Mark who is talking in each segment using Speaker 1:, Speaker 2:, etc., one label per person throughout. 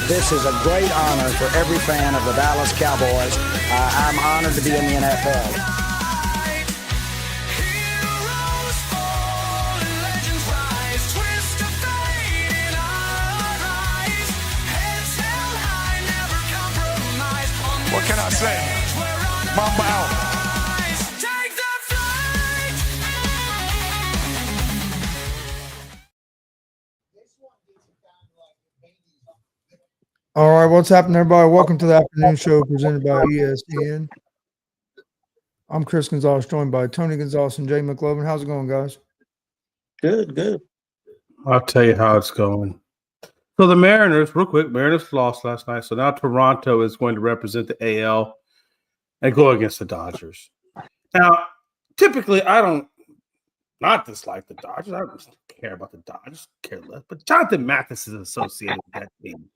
Speaker 1: This is a great honor for every fan of the Dallas Cowboys. I'm honored to be in the NFL.
Speaker 2: What can I say? Mamba out.
Speaker 3: All right, what's happening, everybody? Welcome to the afternoon show presented by ESPN. I'm Chris Gonzalez, joined by Tony Gonzalez and Jay McLovin. How's it going, guys?
Speaker 4: Good.
Speaker 5: I'll tell you how it's going. So the Mariners, real quick, Mariners lost last night. So now Toronto is going to represent the AL and go against the Dodgers. Now, typically, I don't not dislike the Dodgers. I don't care about the Dodgers, care less. But Jonathan Mathis is associated with that team.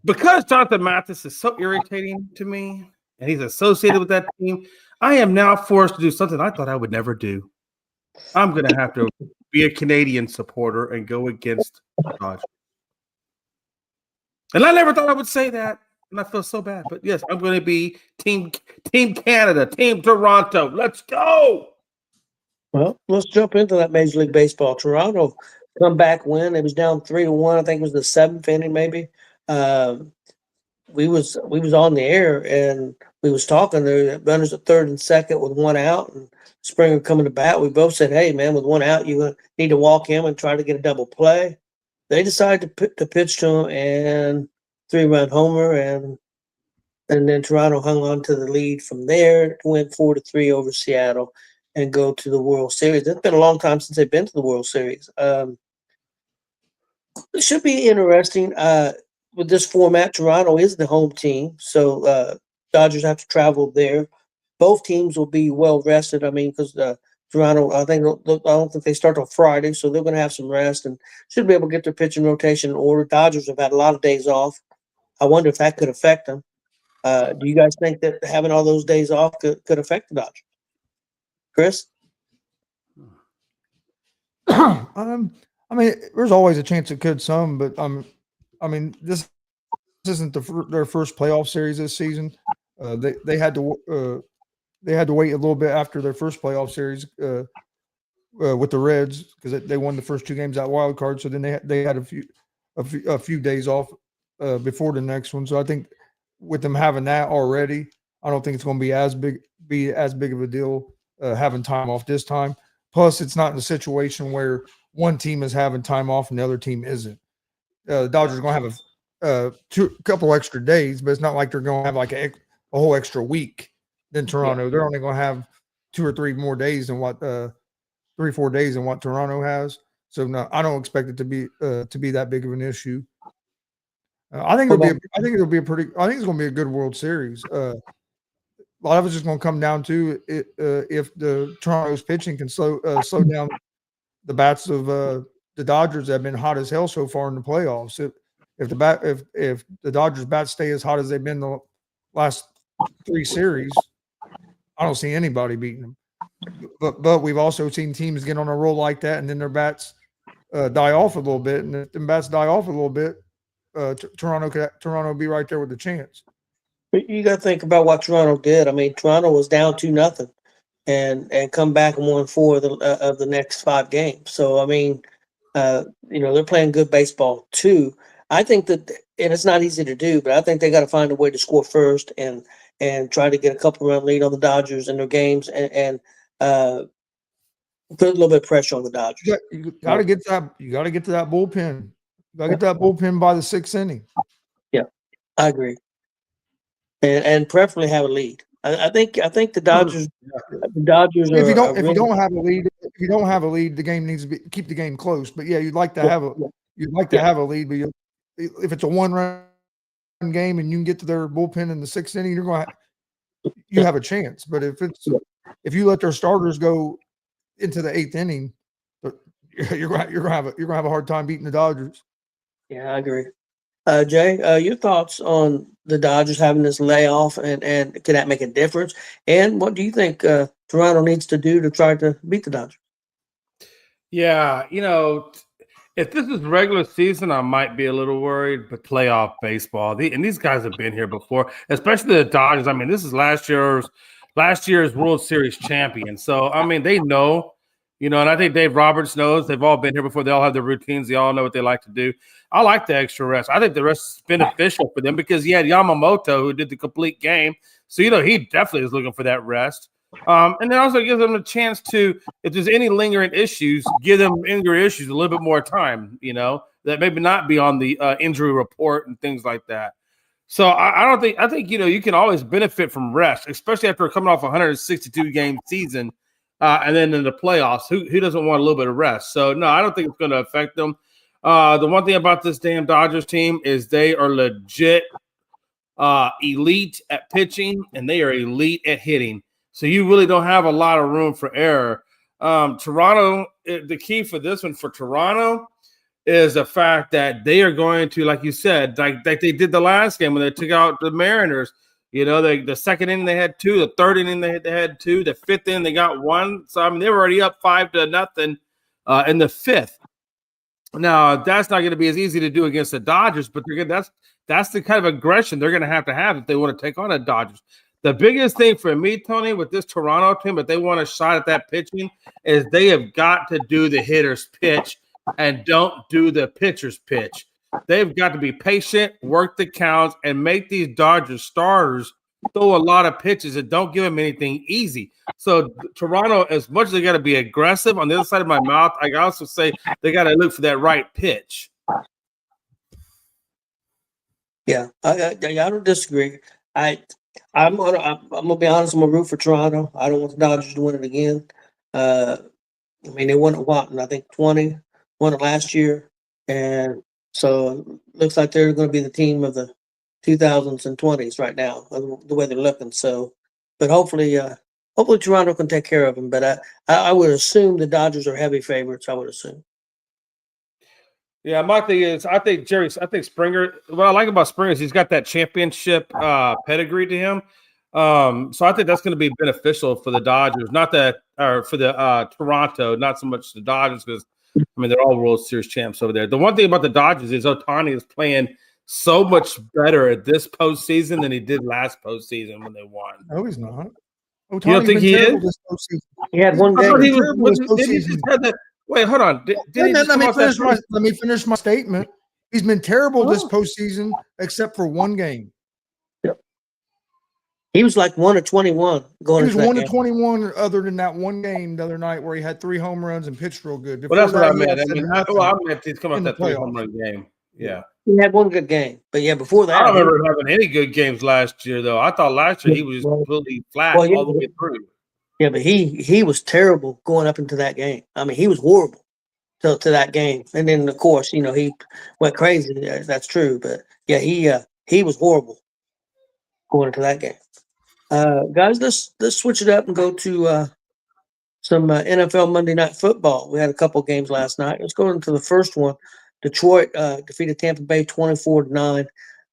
Speaker 5: Because Jonathan Mathis is so irritating to me and he's associated with that team, I am now forced to do something I thought I would never do. I'm going to have to be a Canadian supporter and go against the Dodgers. And I never thought I would say that, and I feel so bad. But yes, I'm going to be Team Canada, Team Toronto. Let's go.
Speaker 4: Well, let's jump into that Major League Baseball. Toronto comeback win. It was down 3-1. I think it was the seventh inning, maybe. We was on the air and we was talking. The runners at third and second with one out, and Springer coming to bat. We both said, "Hey, man, with one out, you need to walk him and try to get a double play." They decided to pitch to him and 3-run homer, and then Toronto hung on to the lead from there, went 4-3 over Seattle, and go to the World Series. It's been a long time since they've been to the World Series. It should be interesting with this format. Toronto is the home team, so Dodgers have to travel there. Both teams will be well rested. I mean, because Toronto, I don't think they start till Friday, so they're going to have some rest and should be able to get their pitching rotation in order. Dodgers have had a lot of days off. I wonder if that could affect them. Do you guys think that having all those days off could affect the Dodgers? Chris?
Speaker 3: I mean, there's always a chance it could some, but I mean, this isn't their first playoff series this season. They had to wait a little bit after their first playoff series with the Reds because they won the first two games at wild card. So then they had a few days off before the next one. So I think with them having that already, I don't think it's going to be as big of a deal having time off this time. Plus, it's not in a situation where one team is having time off and the other team isn't. The Dodgers are going to have a couple extra days, but it's not like they're going to have like a whole extra week than Toronto. Yeah. They're only going to have 2 or 3 more days than what 3-4 days than what Toronto has. So no, I don't expect it to be that big of an issue. I think it's going to be a good World Series. A lot of it's just going to come down to if the Toronto's pitching can slow down the bats of the Dodgers that have been hot as hell so far in the playoffs. If the Dodgers bats stay as hot as they've been the last 3 series, I don't see anybody beating them. But we've also seen teams get on a roll like that, and then their bats die off a little bit, and if the bats die off a little bit, Toronto will be right there with the chance.
Speaker 4: But you got to think about what Toronto did. I mean, Toronto was down 2-0. And come back and won 4 of the next 5 games. So, I mean, they're playing good baseball too. I think that, and it's not easy to do, but I think they got to find a way to score first and try to get a couple run lead on the Dodgers in their games and put a little bit of pressure on the Dodgers.
Speaker 3: You got to get that. You got to get to that bullpen. You got to get that bullpen by the 6th inning.
Speaker 4: Yeah, I agree. And preferably have a lead. I think the Dodgers. The Dodgers.
Speaker 3: If you don't have a lead, the game needs to keep the game close. But yeah, you'd like to have a lead. But if it's a 1-run game and you can get to their bullpen in the 6th inning, you have a chance. But if you let their starters go into the 8th inning, you're gonna have a hard time beating the Dodgers.
Speaker 4: Yeah, I agree. Jay, your thoughts on the Dodgers having this layoff and can that make a difference? And what do you think Toronto needs to do to try to beat the Dodgers?
Speaker 5: Yeah, If this is regular season, I might be a little worried, but playoff baseball, and these guys have been here before, especially the Dodgers. I mean, this is last year's World Series champion. So, I mean, they know, and I think Dave Roberts knows. They've all been here before. They all have their routines. They all know what they like to do. I like the extra rest. I think the rest is beneficial for them because you had Yamamoto who did the complete game. So, he definitely is looking for that rest. And then also gives them a chance to, if there's any lingering issues, give them lingering issues a little bit more time, that maybe not be on the injury report and things like that. So I think, you can always benefit from rest, especially after coming off a 162 game season. And then in the playoffs, who doesn't want a little bit of rest? So, no, I don't think it's going to affect them. The one thing about this damn Dodgers team is they are legit elite at pitching, and they are elite at hitting. So you really don't have a lot of room for error. Toronto, the key for this one for Toronto is the fact that they are going to, like you said, like they did the last game when they took out the Mariners. The second inning they had 2, the third inning they had 2, the fifth inning they got 1. So I mean they were already up 5-0 in the fifth. Now that's not going to be as easy to do against the Dodgers, but that's the kind of aggression they're going to have if they want to take on the Dodgers. The biggest thing for me, Tony, with this Toronto team, if they want a shot at that pitching, is they have got to do the hitter's pitch and don't do the pitcher's pitch. They've got to be patient, work the counts, and make these Dodgers starters throw a lot of pitches and don't give them anything easy. So Toronto, as much as they got to be aggressive, on the other side of my mouth, I also say they got to look for that right pitch.
Speaker 4: Yeah, I don't disagree. I'm gonna be honest. I'm gonna root for Toronto. I don't want the Dodgers to win it again. I mean, they won it I think 20, won it last year, and so it looks like they're going to be the team of the 2000s and 20s right now, the way they're looking. So, but hopefully Toronto can take care of them. But I would assume the Dodgers are heavy favorites. I would assume.
Speaker 5: Yeah, my thing is, I think Springer. What I like about Springer is he's got that championship pedigree to him. So I think that's going to be beneficial for the Dodgers, for the Toronto, not so much the Dodgers because I mean they're all World Series champs over there. The one thing about the Dodgers is Ohtani is playing so much better at this postseason than he did last postseason when they won.
Speaker 3: No, he's not.
Speaker 5: You don't think he is?
Speaker 4: He had one game.
Speaker 5: Wait, hold on.
Speaker 3: Let me finish my statement. He's been terrible this postseason, except for one game.
Speaker 4: Yep. He was like 1-21 going.
Speaker 3: He was 1-21. Other than that one game the other night where he had 3 home runs and pitched real good.
Speaker 5: Well, that's what I meant. I meant he's coming off that 3 home run game. Yeah,
Speaker 4: he had one good game, but yeah, before that,
Speaker 5: I don't remember having any good games last year. Though I thought last year he was completely flat all the way through.
Speaker 4: Yeah, but he was terrible going up into that game. I mean, he was horrible to that game. And then, of course, he went crazy. That's true. But, yeah, he was horrible going into that game. Guys, let's switch it up and go to some NFL Monday Night Football. We had a couple games last night. Let's go into the first one. Detroit defeated Tampa Bay 24-9.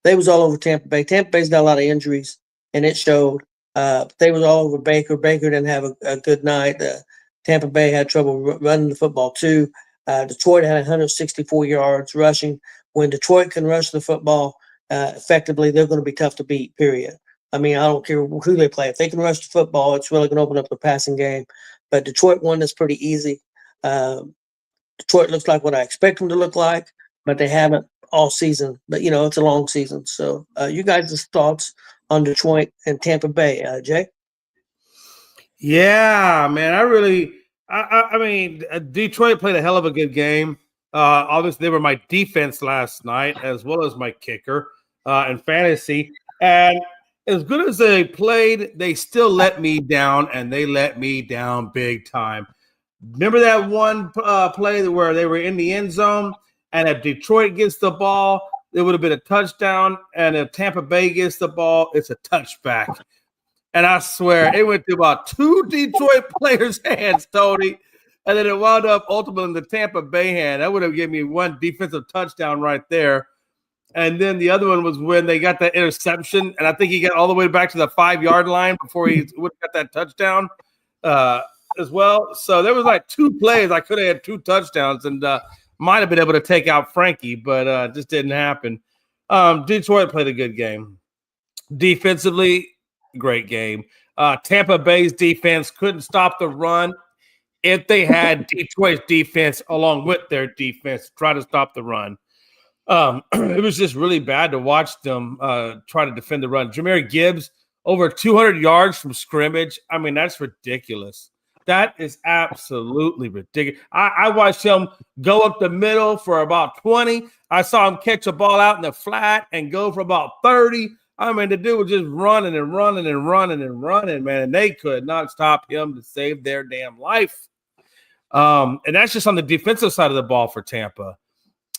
Speaker 4: They was all over Tampa Bay. Tampa Bay's got a lot of injuries, and it showed. They was all over Baker. Baker didn't have a good night. Tampa Bay had trouble running the football too. Detroit had 164 yards rushing. When Detroit can rush the football effectively, they're going to be tough to beat, period. I mean, I don't care who they play. If they can rush the football, it's really going to open up the passing game. But Detroit won this pretty easy. Detroit looks like what I expect them to look like, but they haven't all season. But, it's a long season. So you guys' thoughts on Detroit and Tampa Bay, Jay?
Speaker 5: Yeah, man, I mean, Detroit played a hell of a good game. Obviously, they were my defense last night as well as my kicker in fantasy. And as good as they played, they still let me down, and they let me down big time. Remember that one play where they were in the end zone, and if Detroit gets the ball, it would have been a touchdown, and if Tampa Bay gets the ball, it's a touchback. And I swear, it went to about 2 Detroit players' hands, Tony, and then it wound up ultimately in the Tampa Bay hand. That would have given me 1 defensive touchdown right there. And then the other one was when they got that interception, and I think he got all the way back to the 5-yard line before he would have got that touchdown as well. So there was like 2 plays. I could have had 2 touchdowns, and might have been able to take out Frankie, but just didn't happen. Detroit played a good game. Defensively, great game. Tampa Bay's defense couldn't stop the run. If they had Detroit's defense along with their defense try to stop the run, it was just really bad to watch them try to defend the run. Jahmyr Gibbs, over 200 yards from scrimmage. I mean, that's ridiculous. That is absolutely ridiculous. I watched him go up the middle for about 20. I saw him catch a ball out in the flat and go for about 30. I mean, the dude was just running and running and running and running, man. And they could not stop him to save their damn life. And that's just on the defensive side of the ball for Tampa.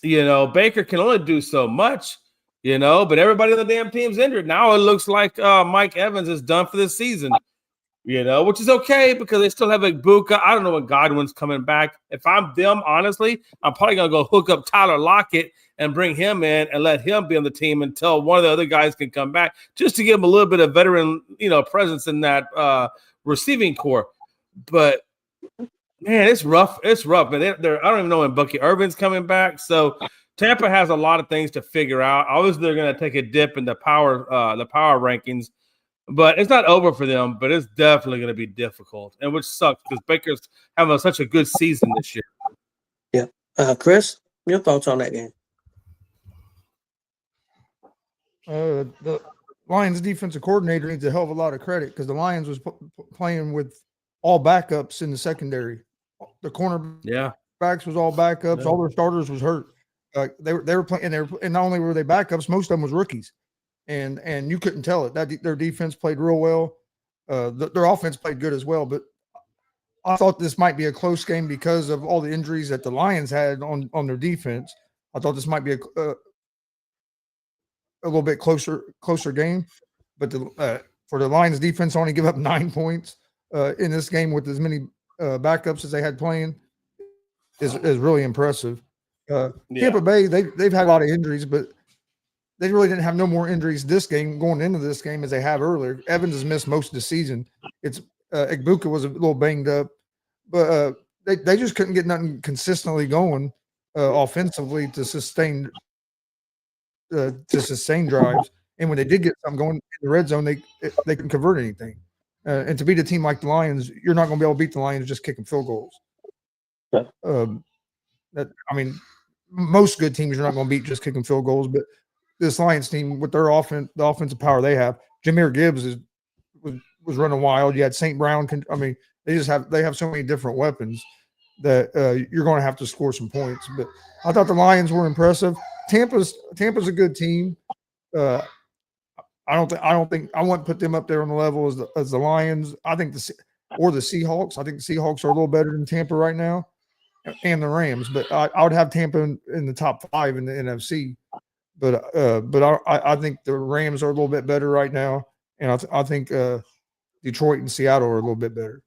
Speaker 5: You know, Baker can only do so much, you know, but everybody on the damn team's injured. Now it looks like Mike Evans is done for this season, you know, which is okay because they still have Ibuka. I don't know when Godwin's coming back. If I'm them, honestly, I'm probably going to go hook up Tyler Lockett and bring him in and let him be on the team until one of the other guys can come back, just to give him a little bit of veteran, you know, presence in that receiving core. But man, it's rough. It's rough. And I don't even know when Bucky Irvin's coming back. So Tampa has a lot of things to figure out. Obviously, they're going to take a dip in the power rankings, but it's not over for them. But it's definitely going to be difficult, and which sucks because Baker's having such a good season this year.
Speaker 4: Yeah, Chris, your thoughts on that game?
Speaker 3: The Lions defensive coordinator needs a hell of a lot of credit because the Lions was playing with all backups in the secondary. The cornerbacks was all backups.
Speaker 5: Yeah.
Speaker 3: All their starters was hurt. They were playing, and not only were they backups, most of them was rookies, and you couldn't tell it. That their defense played real well. Their offense played good as well. But I thought this might be a close game because of all the injuries that the Lions had on their defense. I thought this might be a little bit closer game, but for the Lions defense only give up 9 points in this game with as many backups as they had playing is really impressive. Tampa Bay, they've had a lot of injuries, but they really didn't have no more injuries this game going into this game as they have earlier. Evans has missed most of the season. It's Ibuka was a little banged up, but they just couldn't get nothing consistently going offensively to sustain drives. And when they did get something going in the red zone, they couldn't convert anything. And to beat a team like the Lions, you're not going to be able to beat the Lions just kicking field goals.
Speaker 4: Yeah.
Speaker 3: Most good teams you're not going to beat just kicking field goals, but this Lions team with their the offensive power they have, Jahmyr Gibbs was running wild. You had St. Brown. They have so many different weapons that you're going to have to score some points. But I thought the Lions were impressive. Tampa's a good team. I don't think I wouldn't put them up there on the level as the Lions. I think the Seahawks. I think the Seahawks are a little better than Tampa right now, and the Rams. But I would have Tampa in the top 5 in the NFC. But I think the Rams are a little bit better right now, and I think Detroit and Seattle are a little bit better.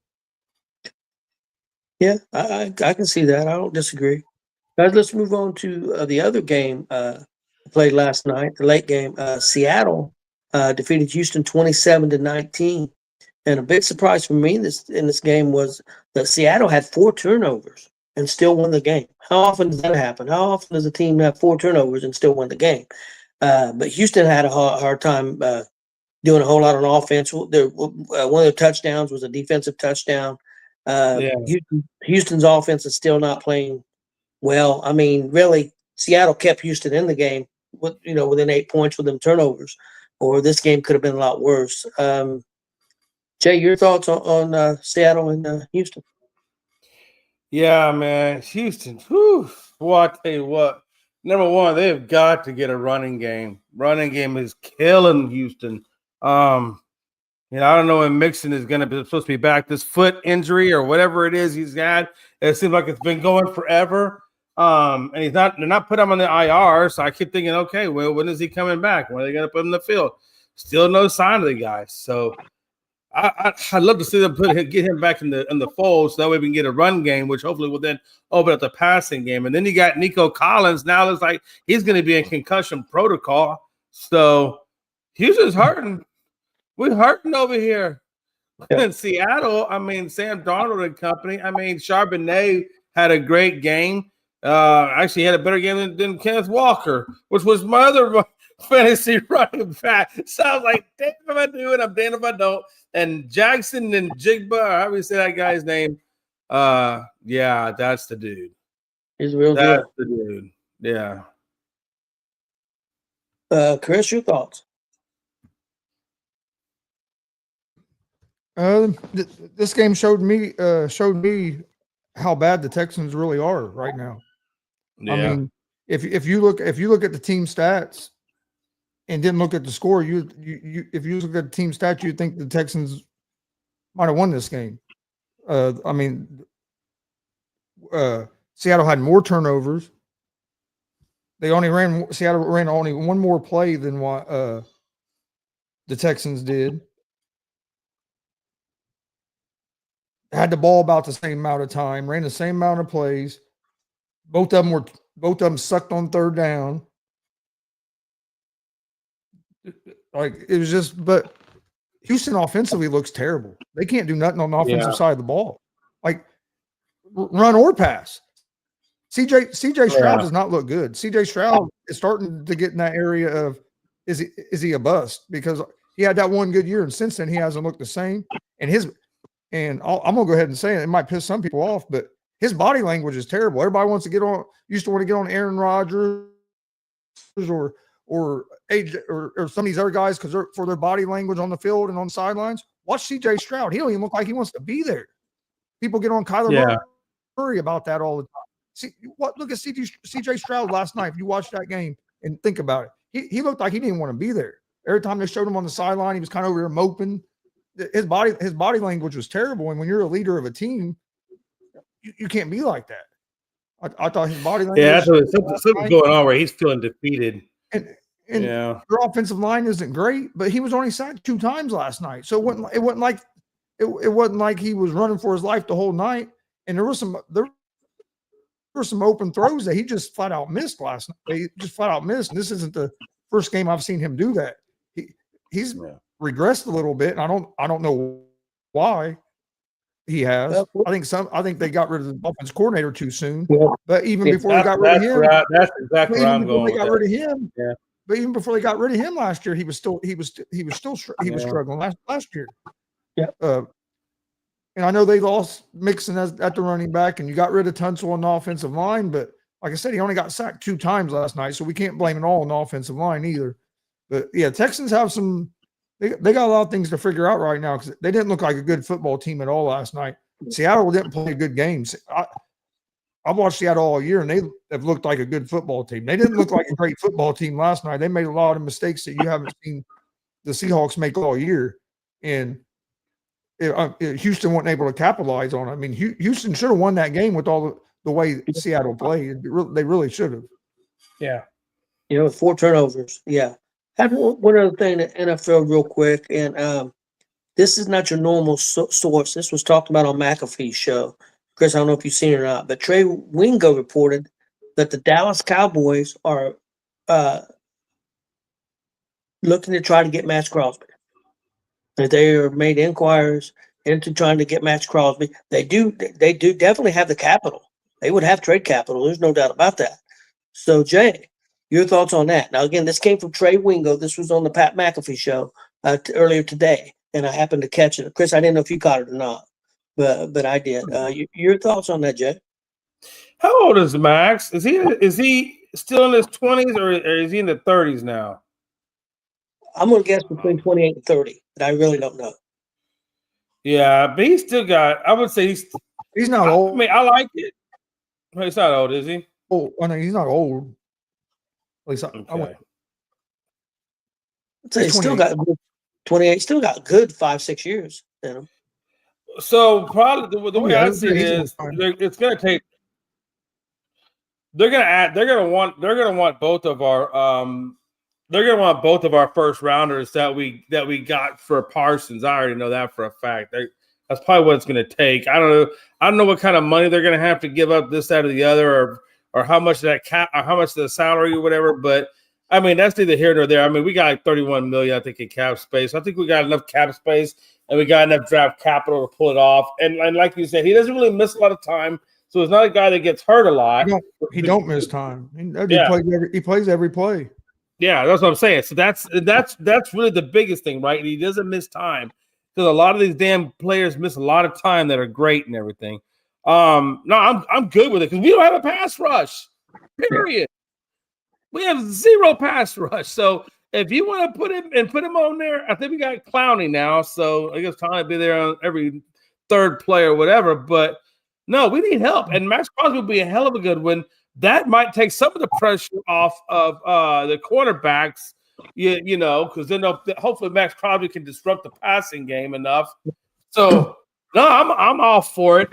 Speaker 4: Yeah, I can see that. I don't disagree. Guys, let's move on to the other game played last night, the late game. Seattle defeated Houston 27-19. And a big surprise for me in this game was that Seattle had 4 turnovers and still won the game. How often does that happen? How often does a team have 4 turnovers and still win the game? But Houston had a hard time doing a whole lot on offense. One of their touchdowns was a defensive touchdown. Houston's offense is still not playing well. I mean, really, Seattle kept Houston in the game within 8 points with them turnovers, or this game could have been a lot worse. Jay, your thoughts on Seattle and Houston?
Speaker 5: Yeah, man, Houston. Whew, boy, I tell you what. Number one, they've got to get a running game. Running game is killing Houston. I don't know when Mixon is supposed to be back. This foot injury or whatever it is he's had, it seems like it's been going forever. And they're not putting him on the IR. So I keep thinking, okay, well, when is he coming back? When are they going to put him in the field? Still no sign of the guy. So I'd love to see them get him back in the fold, so that way we can get a run game, which hopefully will then open up the passing game. And then you got Nico Collins. Now it's like he's going to be in concussion protocol. So Houston's hurting. We're hurting over here. Yeah. In Seattle, Sam Darnold and company. Charbonnet had a great game. Actually had a better game than Kenneth Walker, which was my other fantasy running back. So I was like, damn if I do it, I'm damned if I don't. And Jackson and Jigba, how do you say that guy's name? Yeah, that's the dude.
Speaker 4: He's a real
Speaker 5: That's
Speaker 4: deal.
Speaker 5: the dude. Yeah.
Speaker 4: Chris, your thoughts?
Speaker 3: This game showed me how bad the Texans really are right now.
Speaker 5: Yeah.
Speaker 3: I mean, if you look at the team stats and didn't look at the score, you if you look at the team stats, you'd think the Texans might have won this game. I mean, Seattle had more turnovers. Seattle ran only one more play than what the Texans did. Had the ball about the same amount of time, ran the same amount of plays. Both of them sucked on third down. Like it was just, but Houston offensively looks terrible. They can't do nothing on the offensive side of the ball. Like run or pass. CJ Stroud does not look good. CJ Stroud is starting to get in that area of is he a bust? Because he had that one good year, and since then he hasn't looked the same. And I'm gonna go ahead and say it might piss some people off, but his body language is terrible. Everybody used to want to get on Aaron Rodgers or AJ or some of these other guys because for their body language on the field and on the sidelines. Watch CJ Stroud. He don't even look like he wants to be there. People get on Kyler Murray about that all the time. Look at CJ Stroud last night. If you watch that game and think about it, he looked like he didn't want to be there. Every time they showed him on the sideline, he was kind of over there moping. His body language was terrible. And when you're a leader of a team, you can't be like that. I thought his body language.
Speaker 5: Yeah, something's going on where he's feeling defeated.
Speaker 3: And their offensive line isn't great, but he was only sacked 2 times last night. So it wasn't like he was running for his life the whole night. And there were some open throws that he just flat out missed last night. He just flat out missed. And this isn't the first game I've seen him do that. He's regressed a little bit, and I don't know why he has. I think they got rid of the offense coordinator too soon. Yeah. But even before they got rid of him,
Speaker 5: that's exactly where I'm going.
Speaker 3: They got rid of him. Yeah. But even before they got rid of him last year, he was struggling last year.
Speaker 4: Yeah.
Speaker 3: And I know they lost Mixon at the running back, and you got rid of Tunsil on the offensive line. But like I said, he only got sacked 2 times last night, so we can't blame it all on the offensive line either. But yeah, Texans have some. They got a lot of things to figure out right now because they didn't look like a good football team at all last night. Seattle didn't play good games. I've watched Seattle all year, and they have looked like a good football team. They didn't look like a great football team last night. They made a lot of mistakes that you haven't seen the Seahawks make all year, and Houston wasn't able to capitalize on it. I mean, Houston should have won that game with all the way Seattle played. They really should have.
Speaker 4: Yeah. 4 turnovers. Yeah. Had one other thing in the NFL real quick, and this is not your normal source. This was talked about on McAfee's show. Chris, I don't know if you've seen it or not, but Trey Wingo reported that the Dallas Cowboys are looking to try to get Max Crosby. That they are made inquiries into trying to get Max Crosby. They do definitely have the capital. They would have trade capital. There's no doubt about that. So, Jay, your thoughts on that? Now, again, this came from Trey Wingo. This was on the Pat McAfee show earlier today, and I happened to catch it. Chris, I didn't know if you caught it or not, but I did. Your thoughts on that, Jay?
Speaker 5: How old is Max? Is he still in his 20s or is he in the 30s now?
Speaker 4: I'm going to guess between 28 and 30, but I really don't know.
Speaker 5: Yeah, but he's still got. I would say
Speaker 3: he's not old.
Speaker 5: I mean, I like it. He's not old, is he?
Speaker 3: Oh, I mean, he's not old. At least
Speaker 5: okay.
Speaker 4: He's still got 28. Still got good 5-6 years in him.
Speaker 5: So probably the way I see it is, it's going to take. They're going to want both of our. They're going to want both of our first rounders that we got for Parsons. I already know that for a fact. That's probably what it's going to take. I don't know what kind of money they're going to have to give up this side or the other, or how much that cap, or how much the salary or whatever. But I mean, that's neither here nor there. I mean, we got like $31 million, I think, in cap space. I think we got enough cap space and we got enough draft capital to pull it off. And like you said, he doesn't really miss a lot of time. So it's not a guy that gets hurt a lot.
Speaker 3: He don't miss time.
Speaker 5: Yeah.
Speaker 3: He plays every play.
Speaker 5: Yeah, that's what I'm saying. So that's really the biggest thing, right? He doesn't miss time because a lot of these damn players miss a lot of time that are great and everything. No, I'm good with it because we don't have a pass rush. Period. We have zero pass rush. So if you want to put him on there, I think we got Clowney now. So I guess Clowney will be there on every third play or whatever. But no, we need help. And Max Crosby will be a hell of a good one. That might take some of the pressure off of the cornerbacks, you know, because then hopefully Max Crosby can disrupt the passing game enough. So no, I'm all for it.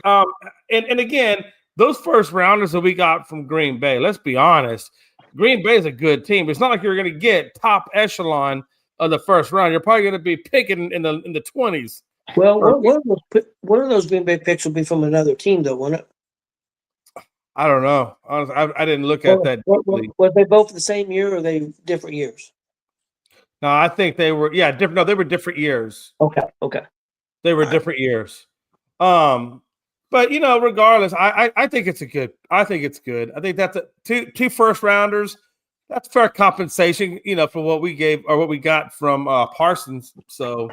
Speaker 5: And again, those first rounders that we got from Green Bay, let's be honest, Green Bay is a good team. It's not like you're going to get top echelon of the first round. You're probably going to be picking in the 20s.
Speaker 4: Well, one of those Green Bay picks will be from another team, though, won't it?
Speaker 5: I don't know. Honestly, I didn't look at that.
Speaker 4: Were they both the same year or are they different years?
Speaker 5: No, I think they were different. No, they were different years.
Speaker 4: Okay.
Speaker 5: They were different years. But you know, regardless, I think it's good. I think it's good. I think that's two first rounders. That's fair compensation, you know, for what we gave or what we got from Parsons. So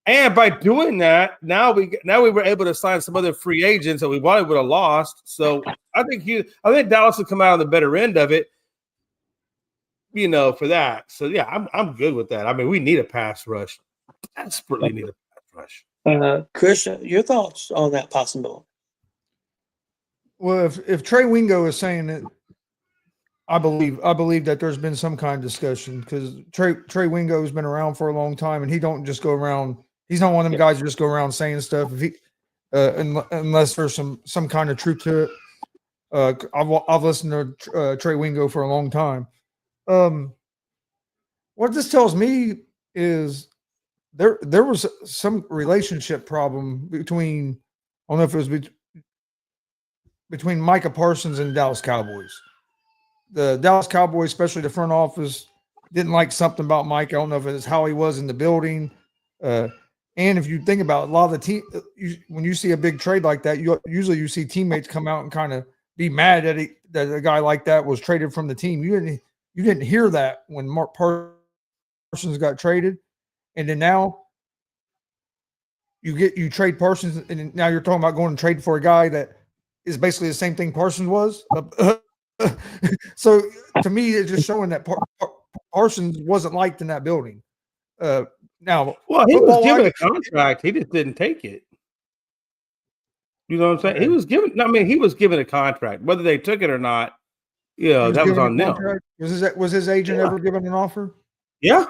Speaker 5: and by doing that, now we were able to sign some other free agents that we probably would have lost. So I think Dallas will come out on the better end of it, you know, for that. So yeah, I'm good with that. I mean, we need a pass rush. Desperately need a pass rush.
Speaker 4: Chris, your thoughts on that possibility?
Speaker 3: Well, if Trey Wingo is saying it, I believe that there's been some kind of discussion because Trey Wingo has been around for a long time and he don't just go around. He's not one of them guys who just go around saying stuff. If he, unless there's some kind of truth to it. I've listened to Trey Wingo for a long time. What this tells me is there was some relationship problem between, I don't know if it was between Micah Parsons and Dallas Cowboys. The Dallas Cowboys, especially the front office, didn't like something about Mike. I don't know if it's how he was in the building. And if you think about it, a lot of the team, when you see a big trade like that, usually you see teammates come out and kind of be mad that a guy like that was traded from the team. You didn't hear that when Mark Parsons got traded, and then now you trade Parsons, and now you're talking about going and trade for a guy that is basically the same thing Parsons was. So to me, it's just showing that Parsons wasn't liked in that building. Now,
Speaker 5: well, he was given a contract. He just didn't take it. You know what I'm saying? He was given. I mean, he was given a contract. Whether they took it or not, that was on them.
Speaker 3: Was his agent ever given an offer?
Speaker 5: Yeah.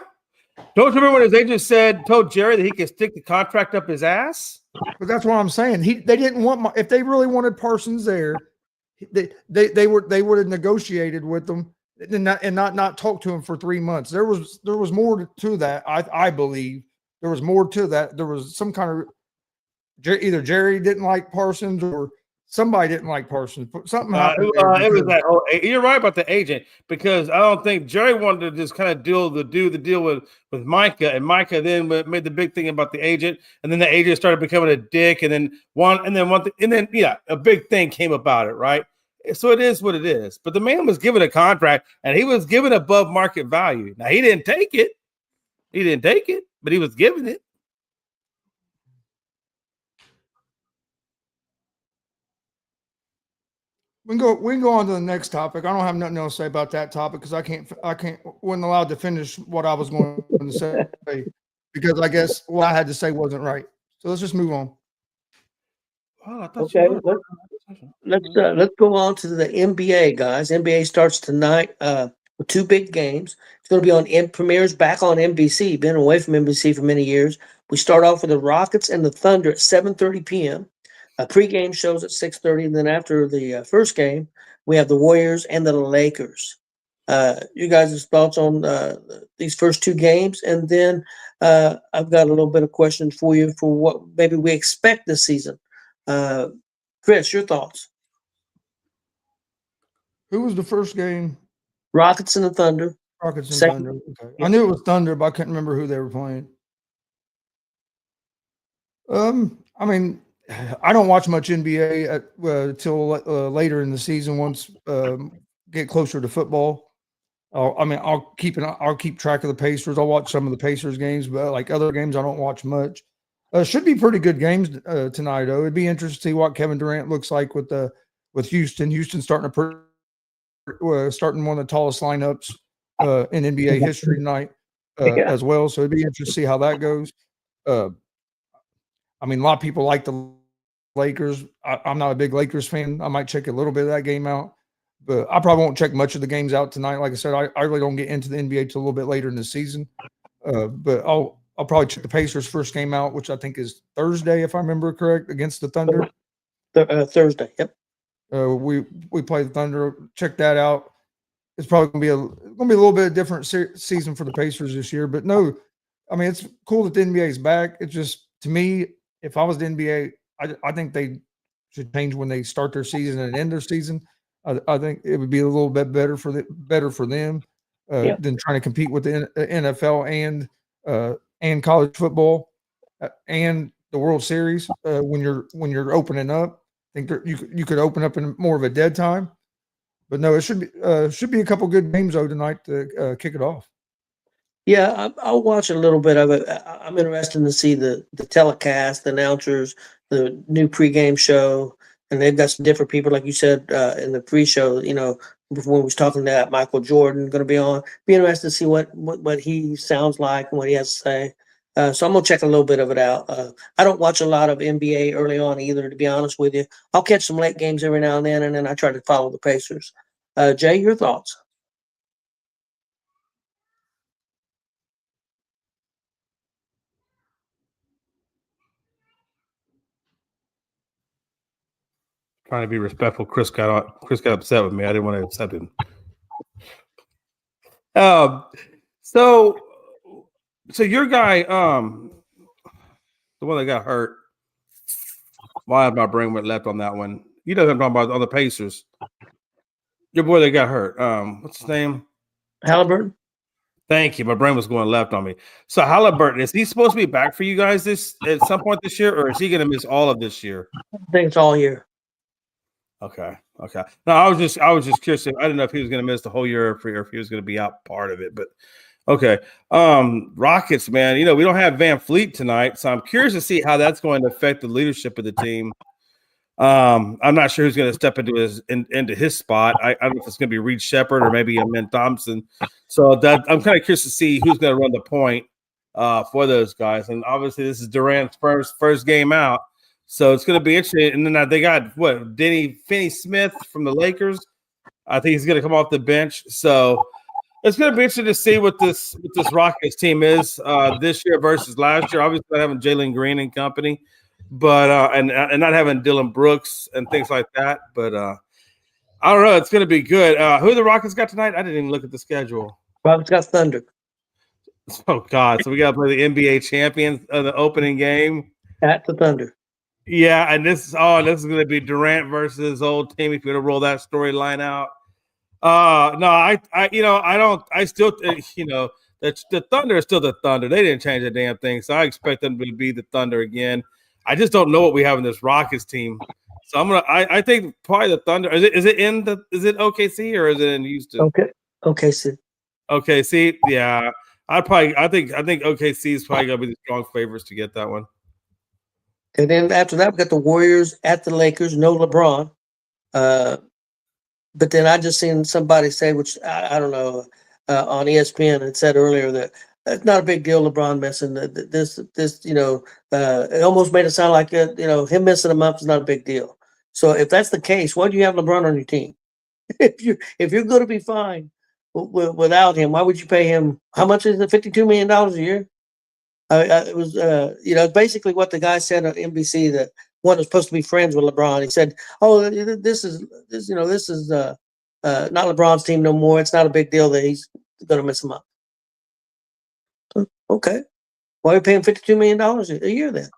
Speaker 5: Don't you remember when his agent told Jerry that he could stick the contract up his ass?
Speaker 3: But that's what I'm saying. They didn't want if they really wanted Parsons there, they would have negotiated with them and not talk to him for 3 months. There was more to that. I believe there was more to that. There was some kind of either Jerry didn't like Parsons or somebody didn't like Parsons. Something happened.
Speaker 5: It was that. You're right about the agent because I don't think Jerry wanted to just kind of do the deal with Micah, and Micah then made the big thing about the agent, and then the agent started becoming a dick, and then a big thing came about it, right? So it is what it is. But the man was given a contract, and he was given above market value. Now he didn't take it. But he was given it.
Speaker 3: We can go on to the next topic. I don't have nothing else to say about that topic because I wasn't allowed to finish what I was going to say because I guess what I had to say wasn't right. So let's just move on.
Speaker 5: Oh,
Speaker 4: okay, let's go on to the NBA, guys. NBA starts tonight with two big games. It's going to be on premieres back on NBC. Been away from NBC for many years. We start off with the Rockets and the Thunder at 7:30 p.m. Pre-game shows at 6:30, and then after the first game, we have the Warriors and the Lakers. You guys' thoughts on these first two games, and then I've got a little bit of questions for you for what maybe we expect this season. Chris, your thoughts?
Speaker 3: Who was the first game?
Speaker 4: Rockets and the Thunder.
Speaker 3: Rockets and
Speaker 4: Second.
Speaker 3: Thunder. Okay. I knew it was Thunder, but I couldn't remember who they were playing. I mean, I don't watch much NBA till later in the season. Once get closer to football, I'll keep track of the Pacers. I'll watch some of the Pacers games, but like other games, I don't watch much. Should be pretty good games tonight, though. It'd be interesting to see what Kevin Durant looks like with Houston. Houston starting one of the tallest lineups in NBA history tonight as well. So it'd be interesting to see how that goes. I mean, a lot of people like the Lakers. I'm not a big Lakers fan. I might check a little bit of that game out, but I probably won't check much of the games out tonight. Like I said, I really don't get into the NBA till a little bit later in the season. But I'll probably check the Pacers' first game out, which I think is Thursday, if I remember correct, against the Thunder.
Speaker 4: Thursday. Yep.
Speaker 3: We play the Thunder. Check that out. It's probably gonna be a little bit different season for the Pacers this year. But no, I mean, it's cool that the NBA is back. It's just, to me, if I was the NBA, I think they should change when they start their season and end their season. I think it would be a little bit better for them than trying to compete with the NFL and college football and the World Series when you're opening up. I think you could open up in more of a dead time. But no, it should be a couple good games though tonight to kick it off.
Speaker 4: Yeah, I'll watch a little bit of it. I'm interested to see the telecast, the announcers, the new pregame show, and they've got some different people, like you said in the pre-show. You know, before we was talking that Michael Jordan going to be on. Be interested to see what he sounds like and what he has to say. So I'm gonna check a little bit of it out. I don't watch a lot of NBA early on either, to be honest with you. I'll catch some late games every now and then I try to follow the Pacers. Jay, your thoughts?
Speaker 5: Trying to be respectful. Chris got upset with me. I didn't want to accept him. So your guy, the one that got hurt. Why my brain went left on that one? You know what I'm talking about on the Pacers. Your boy that got hurt. What's his name?
Speaker 4: Halliburton.
Speaker 5: Thank you. My brain was going left on me. So Halliburton, is he supposed to be back for you guys at some point this year, or is he going to miss all of this year?
Speaker 4: I think it's all year.
Speaker 5: Okay. No, I was just curious. I didn't know if he was going to miss the whole year or if he was going to be out part of it. But okay. Rockets, man. You know, we don't have Van Fleet tonight, so I'm curious to see how that's going to affect the leadership of the team. I'm not sure who's going to step into his spot. I don't know if it's going to be Reed Shepherd or maybe Amen Thompson. So that I'm kind of curious to see who's going to run the point for those guys. And obviously, this is Durant's first game out. So it's going to be interesting. And then they got Finney Smith from the Lakers. I think he's going to come off the bench. So it's going to be interesting to see what this Rockets team is this year versus last year. Obviously, not having Jalen Green and company, but and not having Dylan Brooks and things like that. But I don't know. It's going to be good. Who the Rockets got tonight? I didn't even look at the schedule.
Speaker 4: Rockets got Thunder.
Speaker 5: Oh God! So we got to play the NBA champions of the opening game
Speaker 4: At the Thunder.
Speaker 5: Yeah, and this is going to be Durant versus his old team. If you're going to roll that storyline out, no, I still the Thunder is still the Thunder. They didn't change a damn thing, so I expect them to be the Thunder again. I just don't know what we have in this Rockets team, so I think probably the Thunder. Is it OKC or is it in Houston?
Speaker 4: Okay, OKC.
Speaker 5: OKC, yeah. I think OKC is probably going to be the strong favorites to get that one.
Speaker 4: And then after that, we got the Warriors at the Lakers. No LeBron. But then I just seen somebody say, which I don't know, on ESPN, it said earlier that it's not a big deal. LeBron missing this. It almost made it sound like him missing a month is not a big deal. So if that's the case, why do you have LeBron on your team? if you're going to be fine without him, why would you pay him? How much is it? $52 million a year. It was, basically what the guy said on NBC, that one was supposed to be friends with LeBron. He said, "Oh, this is not LeBron's team no more. It's not a big deal that he's going to miss him up." Okay, why are we paying $52 million a year then?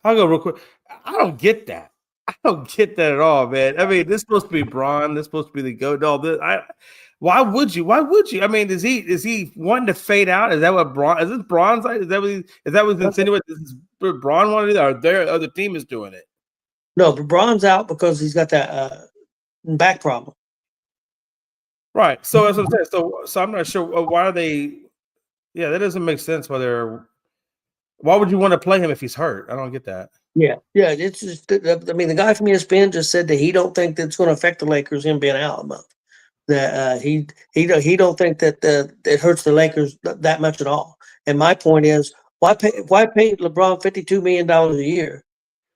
Speaker 5: I'll go real quick. I don't get that. I don't get that at all, man. I mean, this is supposed to be Bron. This is supposed to be the GOAT. No, Why would you? Why would you? I mean, is he wanting to fade out? Is that what Braun? Is this Braun's like? Is that what's insinuated? This is what Braun wanted to do, or their other team is doing it?
Speaker 4: No, but Braun's out because he's got that back problem.
Speaker 5: Right. So that's what I'm saying. So I'm not sure why are they. Yeah, that doesn't make sense. Why would you want to play him if he's hurt? I don't get that.
Speaker 4: Yeah. It's just, I mean, the guy from ESPN just said that he don't think that's going to affect the Lakers him being out a month. That he don't think that it hurts the Lakers that much at all. And my point is, why pay LeBron $52 million a year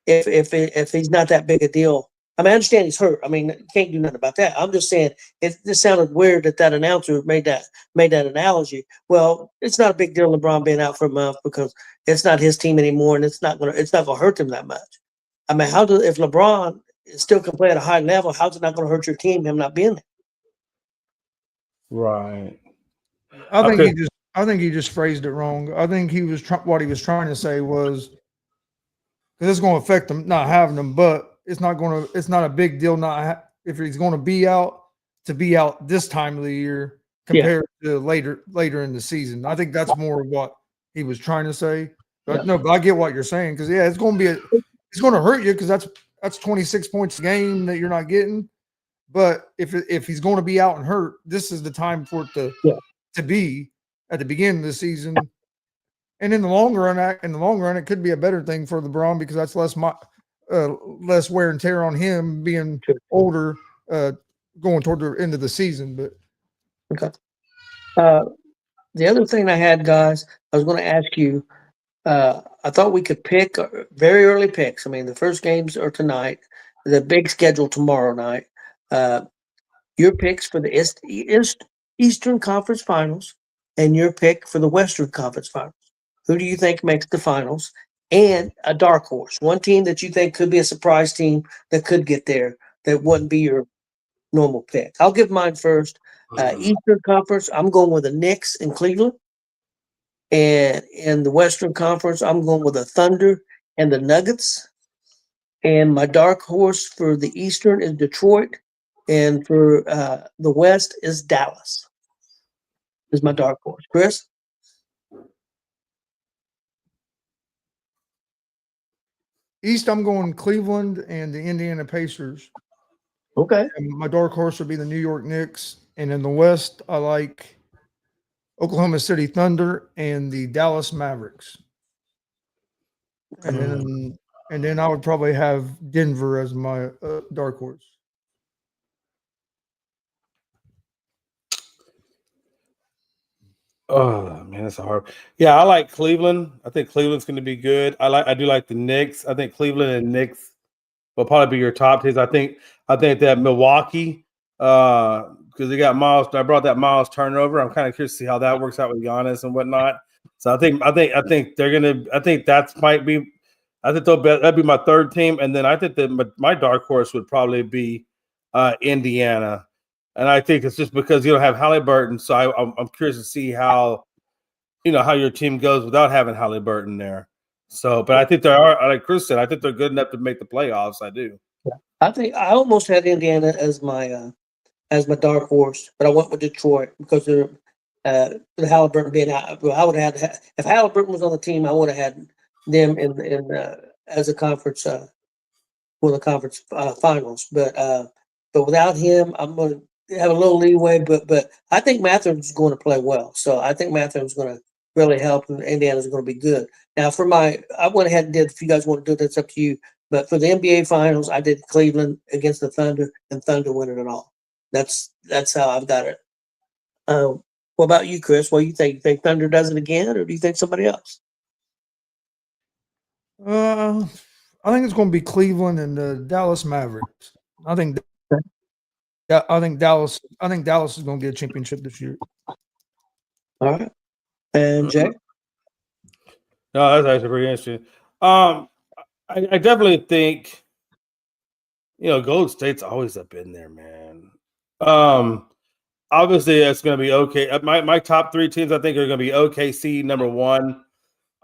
Speaker 4: if he's not that big a deal? I mean, I understand he's hurt. I mean, you can't do nothing about that. I'm just saying it just sounded weird that announcer made that analogy. Well, it's not a big deal LeBron being out for a month because it's not his team anymore, and it's not gonna hurt them that much. I mean, if LeBron still can play at a high level, how's it not gonna hurt your team him not being there?
Speaker 5: Right.
Speaker 3: I think he just phrased it wrong. I think what he was trying to say was because it's going to affect them not having them, but it's not a big deal if he's going to be out this time of the year compared to later in the season. I think that's more of what he was trying to say. But no, but I get what you're saying because it's going to hurt you because that's 26 points a game that you're not getting. But if he's going to be out and hurt, this is the time for it to be at the beginning of the season. And in the long run, it could be a better thing for LeBron because that's less wear and tear on him being older, going toward the end of the season. But
Speaker 4: okay. The other thing I had, guys, I was going to ask you. I thought we could pick very early picks. I mean, the first games are tonight. The big schedule tomorrow night. Your picks for the Eastern Conference Finals and your pick for the Western Conference Finals. Who do you think makes the finals? And a dark horse, one team that you think could be a surprise team that could get there that wouldn't be your normal pick. I'll give mine first. Eastern Conference, I'm going with the Knicks in Cleveland. And in the Western Conference, I'm going with the Thunder and the Nuggets. And my dark horse for the Eastern is Detroit. And for the West is Dallas. Is my dark horse. Chris?
Speaker 3: East, I'm going Cleveland and the Indiana Pacers.
Speaker 4: Okay.
Speaker 3: And my dark horse would be the New York Knicks. And in the West, I like Oklahoma City Thunder and the Dallas Mavericks. And then I would probably have Denver as my dark horse.
Speaker 5: Oh man, that's hard. Yeah, I like Cleveland. I think Cleveland's going to be good. I do like the Knicks. I think Cleveland and Knicks will probably be your top teams. I think that Milwaukee, because they got Miles. I brought that Miles turnover. I'm kind of curious to see how that works out with Giannis and whatnot. So I think they're gonna. I think that might be. I think that'd be my third team, and then I think that my dark horse would probably be Indiana. And I think it's just because you don't have Halliburton, so I'm curious to see how your team goes without having Halliburton there. So, but I think there are, like Chris said, I think they're good enough to make the playoffs. I do.
Speaker 4: Yeah. I think I almost had Indiana as my dark horse, but I went with Detroit because they're Halliburton being out. Well, I would have had if Halliburton was on the team, I would have had them in as a conference for the conference finals. But without him, I'm going to have a little leeway, but I think Mathurin's going to play well. So I think Mathurin's going to really help, and Indiana's going to be good. Now, I went ahead and did. If you guys want to do it, that's up to you. But for the NBA Finals, I did Cleveland against the Thunder, and Thunder winning it all. That's how I've got it. What about you, Chris? What do you think? You think Thunder does it again, or do you think somebody else?
Speaker 3: I think it's going to be Cleveland and the Dallas Mavericks. I think Dallas is going to get a championship this year.
Speaker 4: All right. And Jay?
Speaker 5: No, that's actually pretty interesting. I definitely think, Golden State's always been there, man. Obviously, it's going to be okay. My top three teams, I think, are going to be OKC, number one.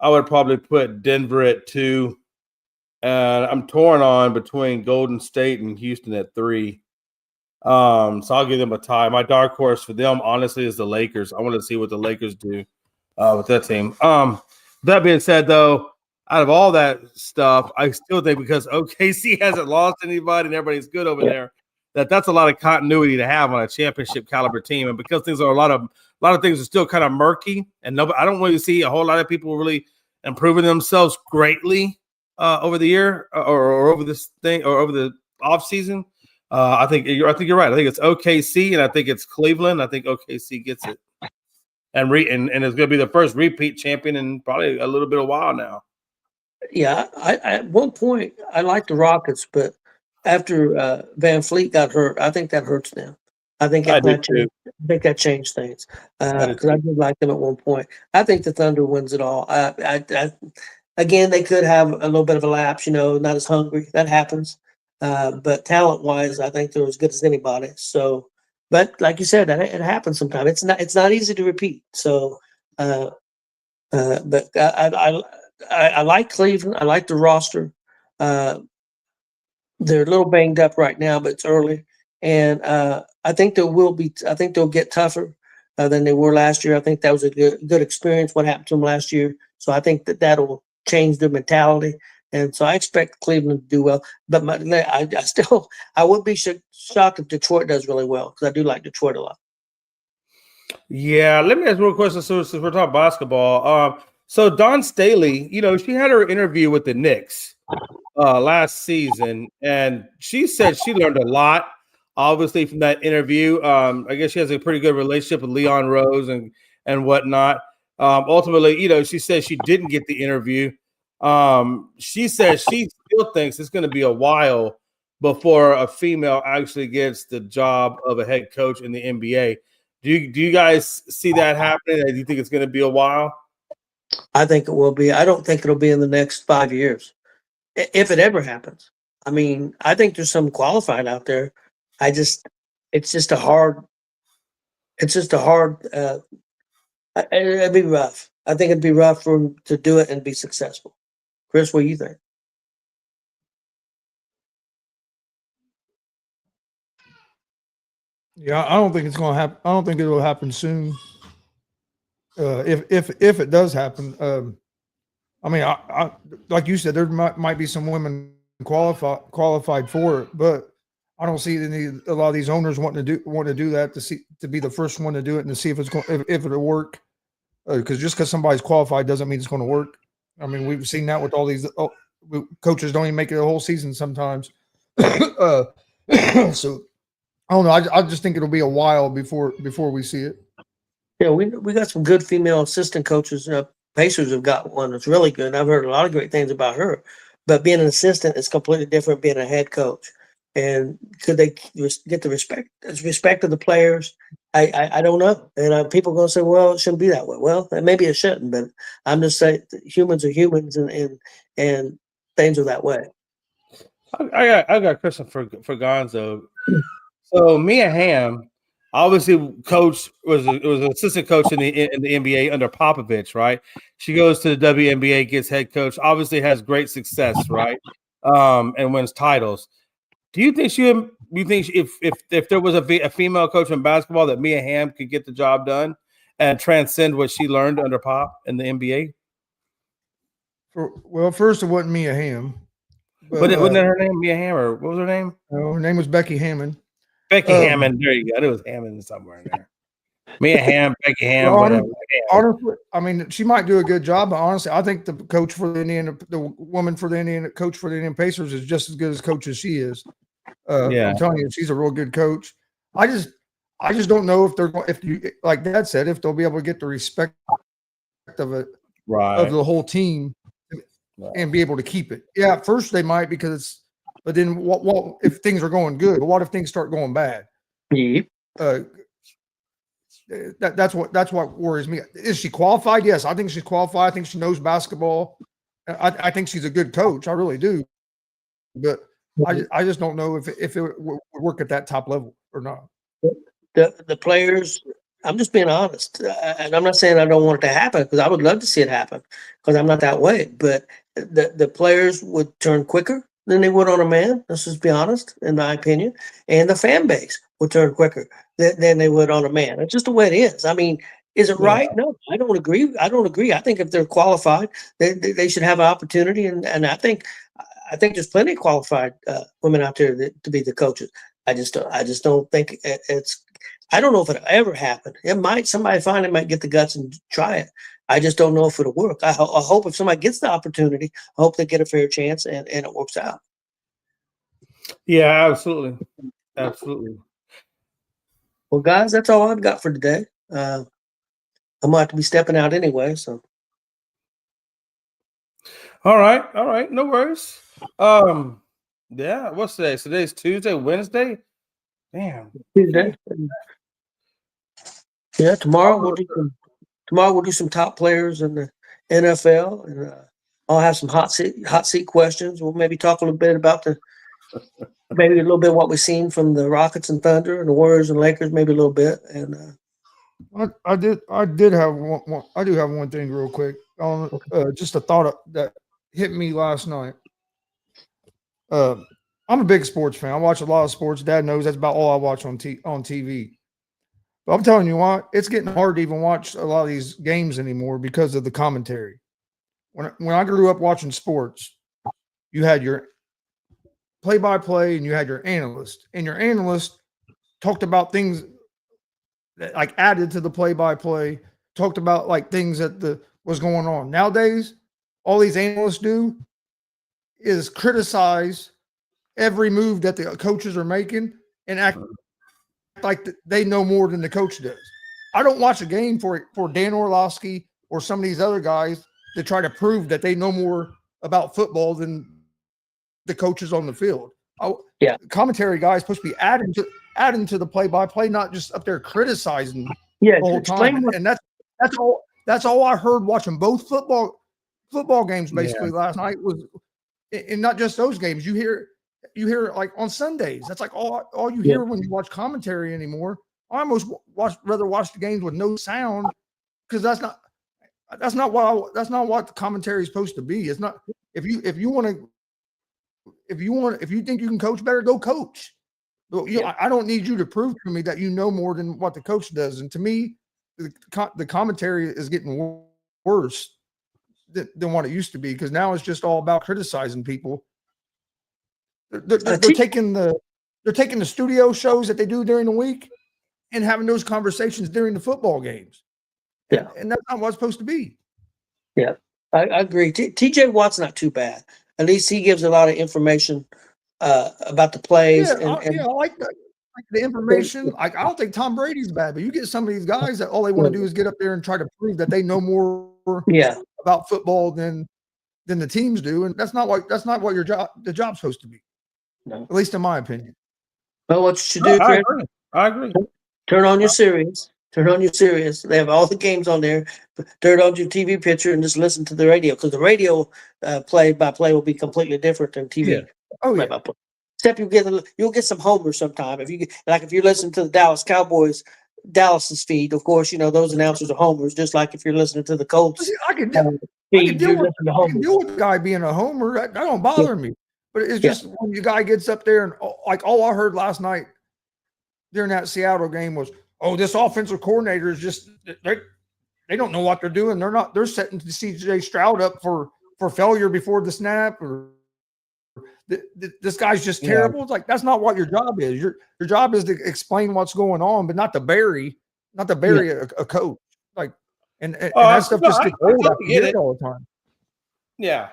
Speaker 5: I would probably put Denver at 2. And I'm torn on between Golden State and Houston at 3. So I'll give them a tie. My dark horse for them, honestly, is the Lakers. I want to see what the Lakers do with that team. That being said, though, out of all that stuff, I still think because OKC hasn't lost anybody and everybody's good over there, that's a lot of continuity to have on a championship caliber team. And because things are a lot of things are still kind of murky, and I don't really see a whole lot of people really improving themselves greatly over the year or over this thing or over the off season. I think you're right. I think it's OKC and I think it's Cleveland. I think OKC gets it, and it's going to be the first repeat champion in probably a little bit of while now.
Speaker 4: Yeah, I at one point I liked the Rockets, but after Van Fleet got hurt, I think that hurts them. I think that changed things because I did like them at one point. I think the Thunder wins it all. Again, they could have a little bit of a lapse, not as hungry. That happens. But talent-wise, I think they're as good as anybody. So, but like you said, it happens sometimes. It's not easy to repeat. So, but I like Cleveland. I like the roster. They're a little banged up right now, but it's early, and I think they'll get tougher than they were last year. I think that was a good experience. What happened to them last year? So I think that'll change their mentality. And so I expect Cleveland to do well, but I would be shocked if Detroit does really well because I do like Detroit a lot.
Speaker 5: Yeah, let me ask one question. So since we're talking basketball, so Dawn Staley, she had her interview with the Knicks last season, and she said she learned a lot, obviously, from that interview. I guess she has a pretty good relationship with Leon Rose and whatnot. Ultimately, she said she didn't get the interview. She says she still thinks it's going to be a while before a female actually gets the job of a head coach in the NBA. Do you guys see that happening? Do you think it's going to be a while?
Speaker 4: I think it will be. I don't think it'll be in the next 5 years, if it ever happens. I mean, I think there's some qualified out there. It's just a hard. It'd be rough. I think it'd be rough for them to do it and be successful. Chris, what do you think?
Speaker 3: Yeah, I don't think it's going to happen. I don't think it will happen soon. If it does happen, I mean, I like you said, there might be some women qualified for it, but I don't see a lot of these owners want to do that to be the first one to do it and to see if it'll work. Because just because somebody's qualified doesn't mean it's going to work. I mean, we've seen that with all these coaches don't even make it a whole season sometimes. So I don't know. I just think it'll be a while before we see it.
Speaker 4: Yeah, we got some good female assistant coaches. Pacers have got one that's really good. I've heard a lot of great things about her. But being an assistant is completely different than being a head coach. And could they get the respect of the players? I don't know. And people are going to say, well, it shouldn't be that way. Well, maybe it shouldn't. But I'm just saying humans are humans and things are that way.
Speaker 5: I got a question for Gonzo. So Mia Hamm, obviously, was an assistant coach in the NBA under Popovich, right? She goes to the WNBA, gets head coach, obviously has great success, right? And wins titles. Do you think if there was a female coach in basketball that Mia Hamm could get the job done and transcend what she learned under Pop in the NBA?
Speaker 3: Well, first it wasn't Mia Hamm.
Speaker 5: But wasn't that her name, Mia Hamm, or what was her name?
Speaker 3: Her name was Becky Hammond.
Speaker 5: Becky Hammond. There you go. It was Hammond somewhere in there. Mia Hamm, Becky Hamm, whatever.
Speaker 3: Honestly, I mean, she might do a good job, but honestly, I think the coach for the woman for the Indiana coach for the Indiana Pacers is just as good as coach as she is. I'm telling you, she's a real good coach. I just don't know if you like Dad said, if they'll be able to get the respect of it, of the whole team, and be able to keep it. Yeah, at first they might but then what if things are going good? But what if things start going bad? That's what worries me. Is she qualified? Yes, I think she's qualified. I think she knows basketball. I think she's a good coach. I really do. But I just don't know if it would work at that top level or not.
Speaker 4: The players, I'm just being honest. And I'm not saying I don't want it to happen because I would love to see it happen because I'm not that way. But the players would turn quicker than they would on a man. Let's just be honest, in my opinion. And the fan base will turn quicker than they would on a man. It's just the way it is. I mean, is it right? No, I don't agree. I don't agree. I think if they're qualified, they should have an opportunity, and I think there's plenty of qualified women out there to be the coaches. I just don't think it's. I don't know if it'll ever happen. It might. Somebody finally might get the guts and try it. I just don't know if it'll work. I hope if somebody gets the opportunity, I hope they get a fair chance and it works out.
Speaker 5: Yeah, absolutely. Absolutely.
Speaker 4: Well, guys, that's all I've got for today. I'm going to have to be stepping out anyway. So,
Speaker 5: All right. No worries. Yeah, what's today? Today's Tuesday, Wednesday? Damn.
Speaker 4: Tuesday. Yeah, tomorrow we'll do some top players in the NFL, and I'll have some hot seat questions. We'll maybe talk a little bit about maybe a little bit what we've seen from the Rockets and Thunder and the Warriors and Lakers, maybe a little bit. And
Speaker 3: I do have one thing real quick. Just a thought that hit me last night. I'm a big sports fan. I watch a lot of sports. Dad knows that's about all I watch on TV. But I'm telling you what, it's getting hard to even watch a lot of these games anymore because of the commentary. When I grew up watching sports, you had your play-by-play and you had your analyst. And your analyst talked about things that like added to the play-by-play, talked about like things that was going on. Nowadays, all these analysts do is criticize every move that the coaches are making and act like they know more than the coach does. I don't watch a game for Dan Orlovsky or some of these other guys to try to prove that they know more about football than the coaches on the field. Commentary guys supposed to be adding to the play-by-play, not just up there criticizing the whole time. And that's all I heard watching both football games basically last night was, and not just those games. You hear like on Sundays. That's like all you hear when you watch commentary anymore. I almost rather watch the games with no sound because that's not what the commentary is supposed to be. It's not if you think you can coach better, go coach. I don't need you to prove to me that you know more than what the coach does. And to me, the commentary is getting worse than what it used to be because now it's just all about criticizing people. They're taking the studio shows that they do during the week and having those conversations during the football games.
Speaker 4: Yeah,
Speaker 3: and that's not what it's supposed to be.
Speaker 4: Yeah, I agree. TJ Watt's not too bad. At least he gives a lot of information about the plays.
Speaker 3: I like that. Like the information. I don't think Tom Brady's bad, but you get some of these guys that all they want to do is get up there and try to prove that they know more about football than the teams do, and that's not what the job's supposed to be.
Speaker 4: No.
Speaker 3: At least in my opinion.
Speaker 4: Well, what you should do, Chris,
Speaker 5: I agree.
Speaker 4: Turn on your Sirius. They have all the games on there. Turn on your TV picture and just listen to the radio because the radio play-by-play will be completely different than TV.
Speaker 5: Yeah.
Speaker 3: Oh yeah.
Speaker 4: Play-by-play. Except you'll get some homers sometime. If you listen to the Dallas Cowboys, Dallas's feed, of course, those announcers are homers. Just like if you're listening to the Colts,
Speaker 3: I can deal with the guy being a homer. That don't bother me. But it's just when the guy gets up there and like all I heard last night during that Seattle game was, "Oh, this offensive coordinator is just they don't know what they're doing. They're setting CJ Stroud up for failure before the snap, or this guy's just terrible." It's like that's not what your job is. Your job is to explain what's going on, but not to bury a coach. Like and that stuff just gets old after you hear it all the time.
Speaker 5: Yeah.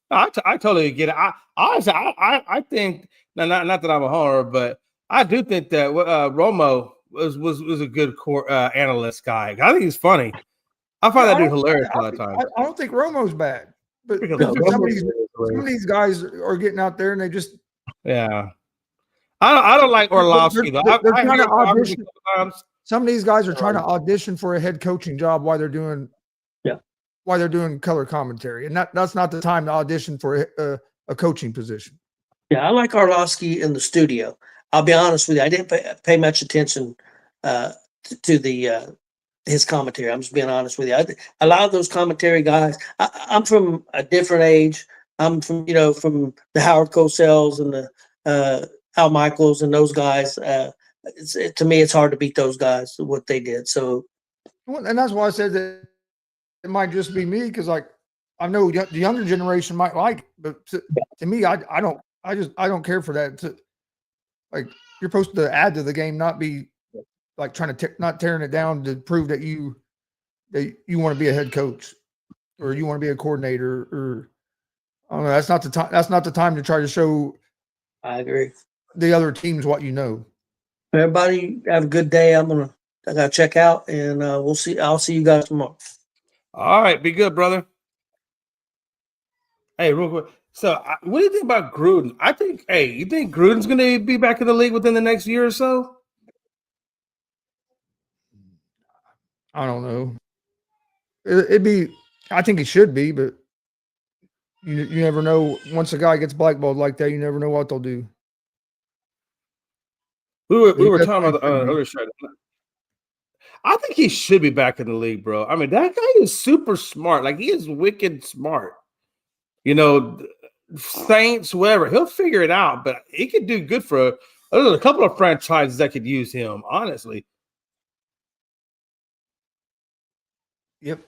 Speaker 5: I totally get it. I think not that I'm a homer, but I do think that Romo was a good analyst guy. I think he's funny. I find that dude hilarious a lot of times.
Speaker 3: I don't think Romo's bad, but some of these guys are getting out there and they just
Speaker 5: I don't like Orlovsky though.
Speaker 3: They're trying to audition. Some of these guys are trying to audition for a head coaching job while they're doing color commentary, and that's not the time to audition for a coaching position.
Speaker 4: Yeah, I like Orlovsky in the studio. I'll be honest with you, I didn't pay much attention to his commentary. I'm just being honest with you. A lot of those commentary guys, I'm from a different age. I'm from from the Howard Cosell's and the Al Michaels and those guys. to me, it's hard to beat those guys, what they did. So,
Speaker 3: Well, and that's why I said that it might just be me because, like, I know the younger generation might like it, but to me, I don't care for that. Like, you're supposed to add to the game, not be like trying to not tearing it down to prove that you want to be a head coach or you want to be a coordinator or I don't know. That's not the time. That's not the time to try to show
Speaker 4: I agree.
Speaker 3: the other teams what you know.
Speaker 4: Everybody have a good day. I gotta check out, and we'll see. I'll see you guys tomorrow.
Speaker 5: All right, be good, brother. Hey, real quick. So, what do you think about Gruden? I think, you think Gruden's going to be back in the league within the next year or so?
Speaker 3: I don't know. It'd be. I think it should be, but you never know. Once a guy gets blackballed like that, you never know what they'll do.
Speaker 5: We were talking about the other show. I think he should be back in the league, bro. I mean, that guy is super smart. Like, he is wicked smart. You know, Saints, whatever. He'll figure it out, but he could do good for there's a couple of franchises that could use him, honestly.
Speaker 3: Yep.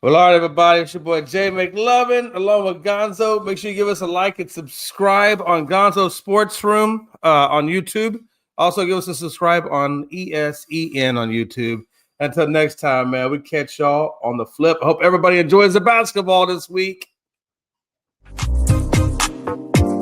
Speaker 5: Well, all right, everybody. It's your boy Jay McLovin along with Gonzo. Make sure you give us a like and subscribe on Gonzo Sports Room on YouTube. Also, give us a subscribe on ESEN on YouTube. Until next time, man, we catch y'all on the flip. I hope everybody enjoys the basketball this week.